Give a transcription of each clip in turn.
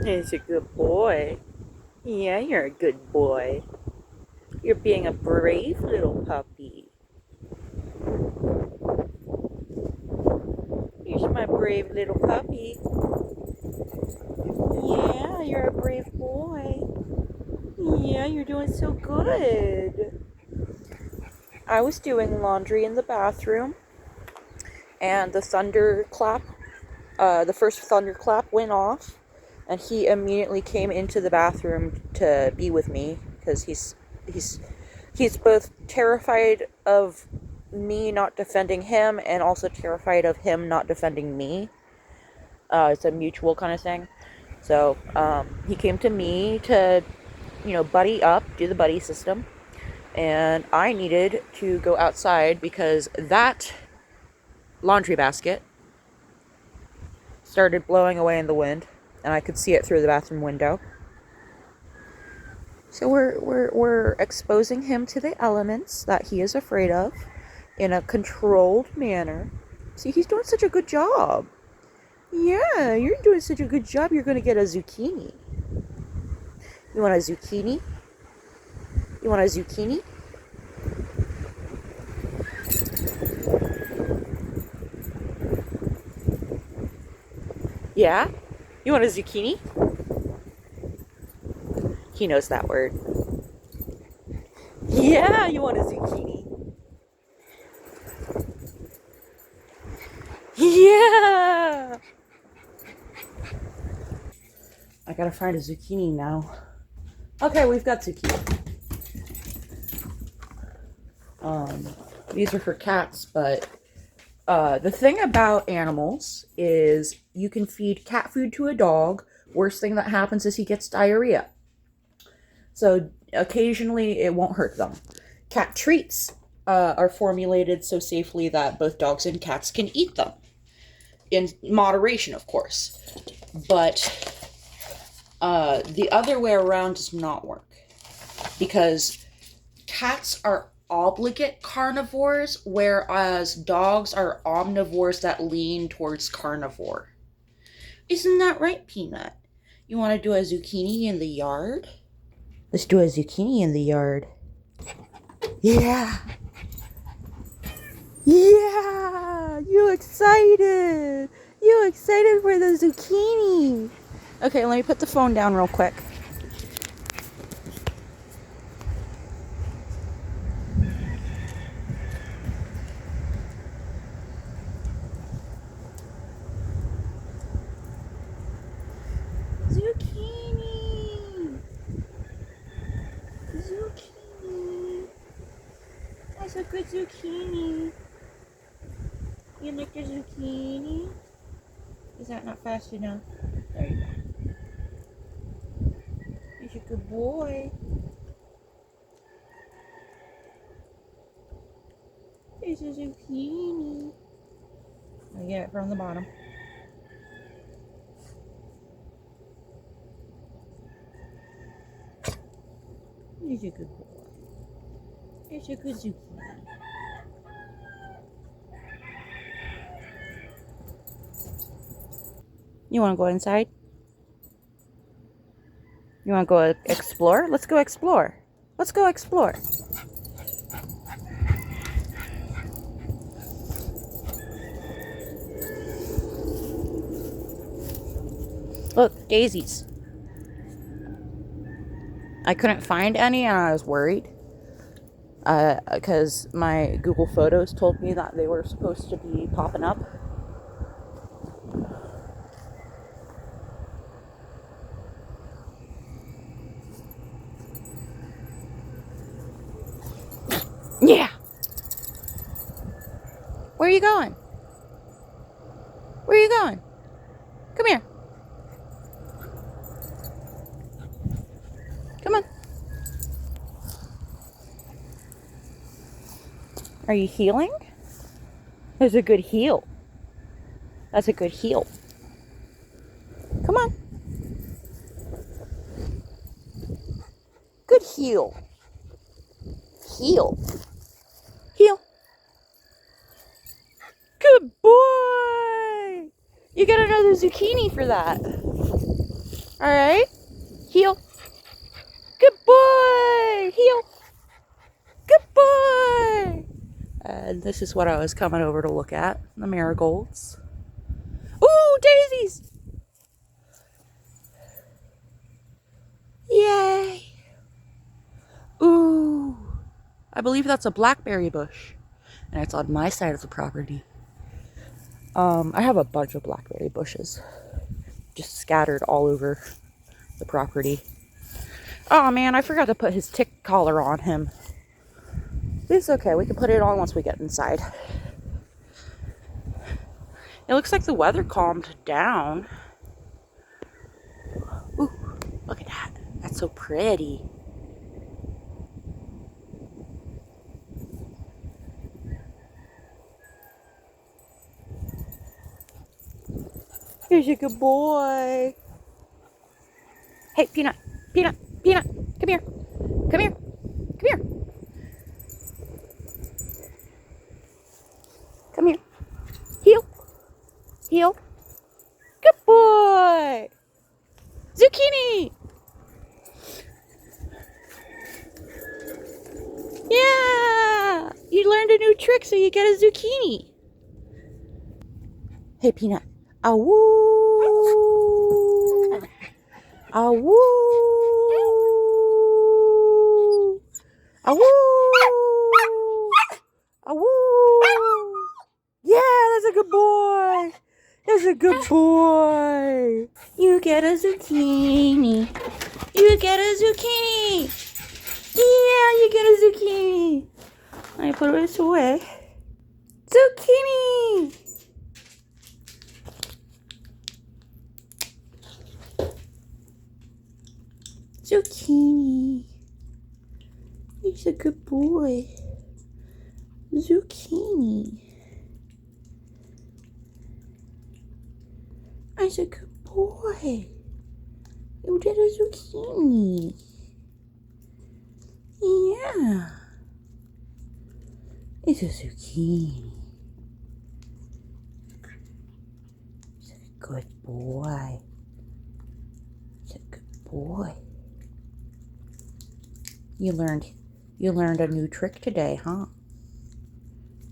He's a good boy. Yeah, you're a good boy. You're being a brave little puppy. Here's my brave little puppy. Yeah, you're a brave boy. Yeah, you're doing so good. I was doing laundry in the bathroom, and the first thunderclap went off, and he immediately came into the bathroom to be with me because he's he's both terrified of me not defending him and also terrified of him not defending me. It's a mutual kind of thing. So he came to me to, buddy up, do the buddy system. And I needed to go outside because that laundry basket started blowing away in the wind, and I could see it through the bathroom window. So we're exposing him to the elements that he is afraid of in a controlled manner. See, he's doing such a good job. Yeah, you're doing such a good job. You're gonna get a zucchini. You want a zucchini? You want a zucchini? Yeah? You want a zucchini? He knows that word. Yeah, you want a zucchini? Yeah! I gotta find a zucchini now. Okay, we've got zucchini. These are for cats, but the thing about animals is you can feed cat food to a dog. Worst thing that happens is he gets diarrhea. So occasionally it won't hurt them. Cat treats are formulated so safely that both dogs and cats can eat them. In moderation, of course. But the other way around does not work. Because cats are obligate carnivores, whereas dogs are omnivores that lean towards carnivore. Isn't that right, Peanut? You want to do a zucchini in the yard? Let's do a zucchini in the yard. Yeah! Yeah! You excited! You excited for the zucchini! Okay, let me put the phone down real quick. Zucchini! Zucchini! That's a good zucchini. You like the zucchini? Is that not fast enough? There you go. He's a good boy. He's a zucchini. I get it from the bottom. He's a good boy. He's a good zucchini. You want to go inside? You want to go explore? Let's go explore. Let's go explore. Look, daisies. I couldn't find any and I was worried. Because my Google Photos told me that they were supposed to be popping up. Yeah! Where are you going? Where are you going? Come here. Come on. Are you healing? That's a good heal. That's a good heal. Come on. Good heal. Heal. Heal. Good boy. You got another zucchini for that. All right. Heel. Good boy. Heel. Good boy. And this is what I was coming over to look at. The marigolds. Ooh, daisies. Yay. Ooh. I believe that's a blackberry bush. And it's on my side of the property. I have a bunch of blackberry bushes. Just scattered all over the property. Oh man, I forgot to put his tick collar on him. It's okay, we can put it on once we get inside. It looks like the weather calmed down. Ooh, look at that. That's so pretty. Here's a good boy. Hey, Peanut, Peanut, Peanut, come here. Come here. Come here. Come here. Heel. Heel. Good boy. Zucchini. Yeah. You learned a new trick, so you get a zucchini. Hey, Peanut. Awoo. Awoo. Awoo. Awoo. Yeah, that's a good boy. That's a good boy. You get a zucchini. You get a zucchini. Yeah, you get a zucchini. Let me put this away. Zucchini. Zucchini. He's a good boy. Zucchini. He's a good boy. You did a zucchini. Yeah. It's a zucchini. He's a good boy. He's a good boy. You learned a new trick today, huh?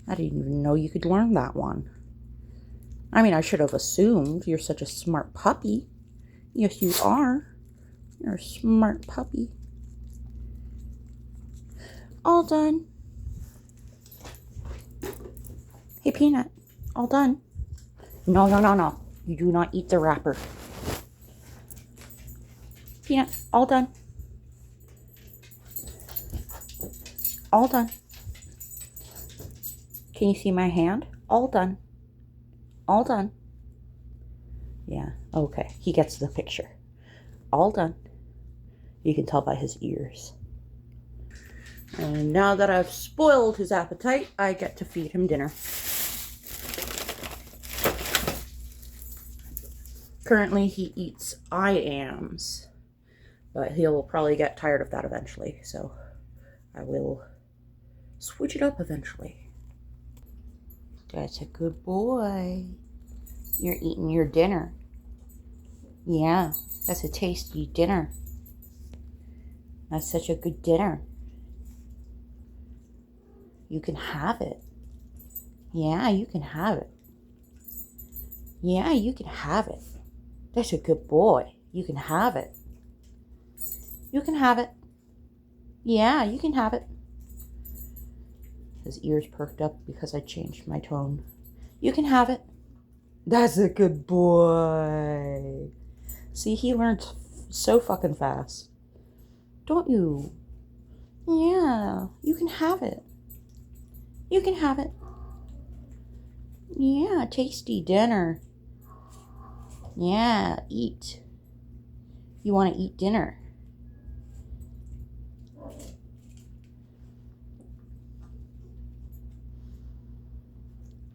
I didn't even know you could learn that one. I mean, I should have assumed. You're such a smart puppy. Yes, you are. You're a smart puppy. All done. Hey, Peanut. All done. No, no, no, no. You do not eat the wrapper. Peanut, all done. All done. Can you see my hand? All done. All done. Yeah, okay. He gets the picture. All done. You can tell by his ears. And now that I've spoiled his appetite, I get to feed him dinner. Currently, he eats I-ams, but he'll probably get tired of that eventually, so I will switch it up eventually. That's a good boy. You're eating your dinner. Yeah, that's a tasty dinner. That's such a good dinner. You can have it. Yeah, you can have it. Yeah, you can have it. That's a good boy. You can have it. You can have it. Yeah, you can have it. His ears perked up because I changed my tone. You can have it. That's a good boy. See, he learned so fucking fast. Don't you? Yeah, you can have it. You can have it. Yeah, tasty dinner. Yeah, eat. You want to eat dinner.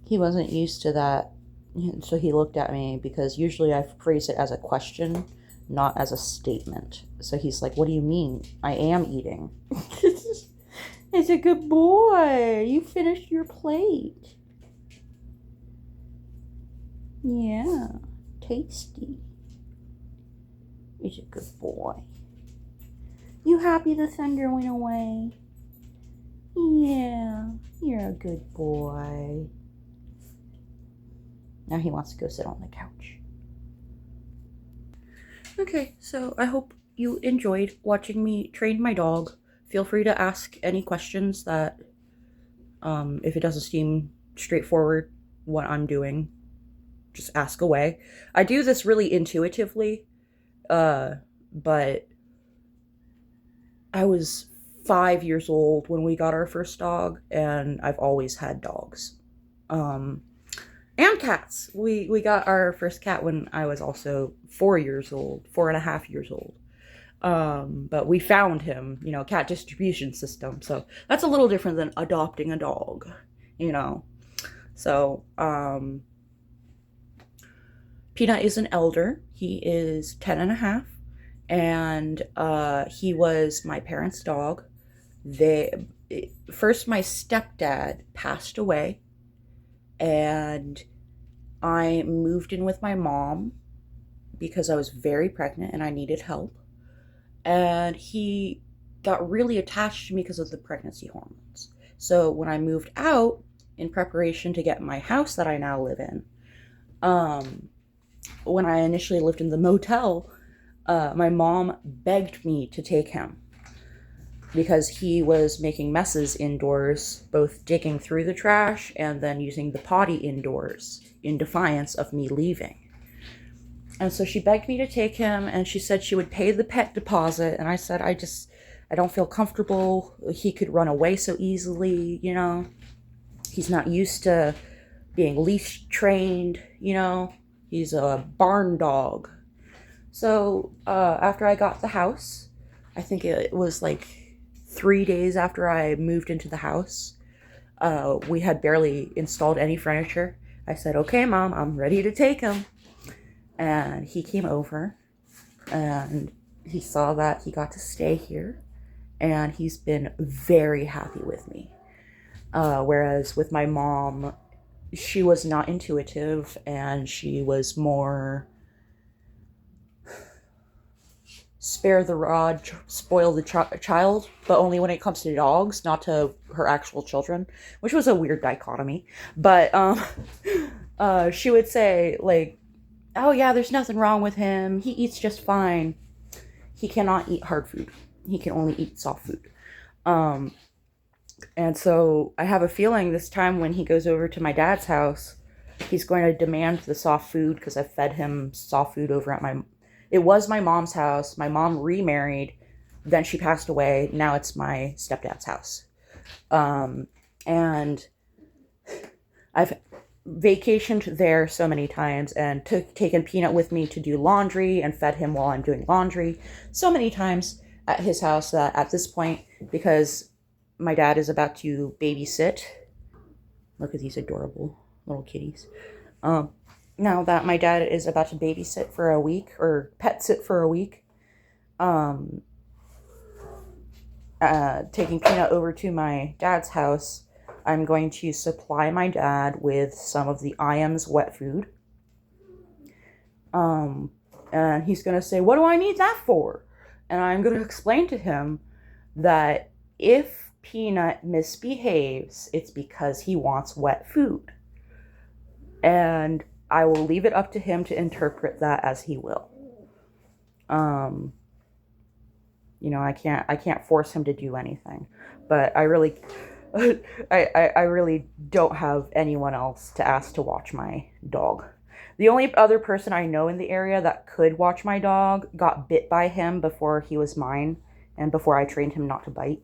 He wasn't used to that, so he looked at me because usually I phrase it as a question, not as a statement. So he's like, what do you mean? I am eating. It's a good boy. You finished your plate. Yeah, tasty. He's a good boy. You happy the thunder went away? Yeah, you're a good boy. Now he wants to go sit on the couch. Okay, so I hope you enjoyed watching me train my dog. Feel free to ask any questions that, if it doesn't seem straightforward what I'm doing, just ask away. I do this really intuitively, but I was 5 years old when we got our first dog, and I've always had dogs. And cats. We got our first cat when I was also 4 years old, 4.5 years old. But we found him, cat distribution system. So that's a little different than adopting a dog, So, Peanut is an elder. He is 10.5, and he was my parents' dog. First my stepdad passed away, and I moved in with my mom because I was very pregnant and I needed help. And he got really attached to me because of the pregnancy hormones. So when I moved out in preparation to get my house that I now live in, when I initially lived in the motel, my mom begged me to take him because he was making messes indoors, both digging through the trash and then using the potty indoors in defiance of me leaving. And so she begged me to take him, and she said she would pay the pet deposit. And I said, I don't feel comfortable. He could run away so easily, He's not used to being leash trained, He's a barn dog. So after I got the house, I think it was like 3 days after I moved into the house, we had barely installed any furniture. I said, okay, Mom, I'm ready to take him. And he came over, and he saw that he got to stay here, and he's been very happy with me. Whereas with my mom, she was not intuitive, and she was more spare the rod, spoil the child, but only when it comes to dogs, not to her actual children, which was a weird dichotomy. But she would say, like, oh yeah, there's nothing wrong with him. He eats just fine. He cannot eat hard food. He can only eat soft food. And so I have a feeling this time when he goes over to my dad's house, he's going to demand the soft food because I fed him soft food over at it was my mom's house. My mom remarried. Then she passed away. Now it's my stepdad's house. And I've vacationed there so many times and taken Peanut with me to do laundry and fed him while I'm doing laundry so many times at his house that at this point, because my dad is about to babysit, look at these adorable little kitties. Now that my dad is about to babysit for a week, or pet sit for a week, taking Peanut over to my dad's house, I'm going to supply my dad with some of the IAMS wet food. And he's going to say, what do I need that for? And I'm going to explain to him that if Peanut misbehaves, it's because he wants wet food. And I will leave it up to him to interpret that as he will. I can't force him to do anything, but I really don't have anyone else to ask to watch my dog. The only other person I know in the area that could watch my dog got bit by him before he was mine and before I trained him not to bite.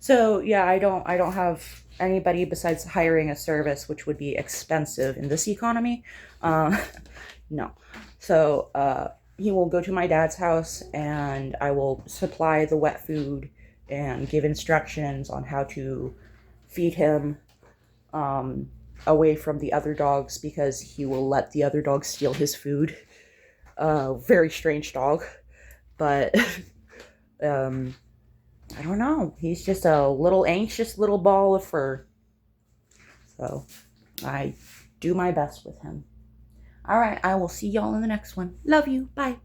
So yeah, I don't have anybody besides hiring a service, which would be expensive in this economy. No. So he will go to my dad's house, and I will supply the wet food and give instructions on how to feed him away from the other dogs, because he will let the other dogs steal his food. Very strange dog, but I don't know. He's just a little anxious little ball of fur. So I do my best with him. All right, I will see y'all in the next one. Love you. Bye.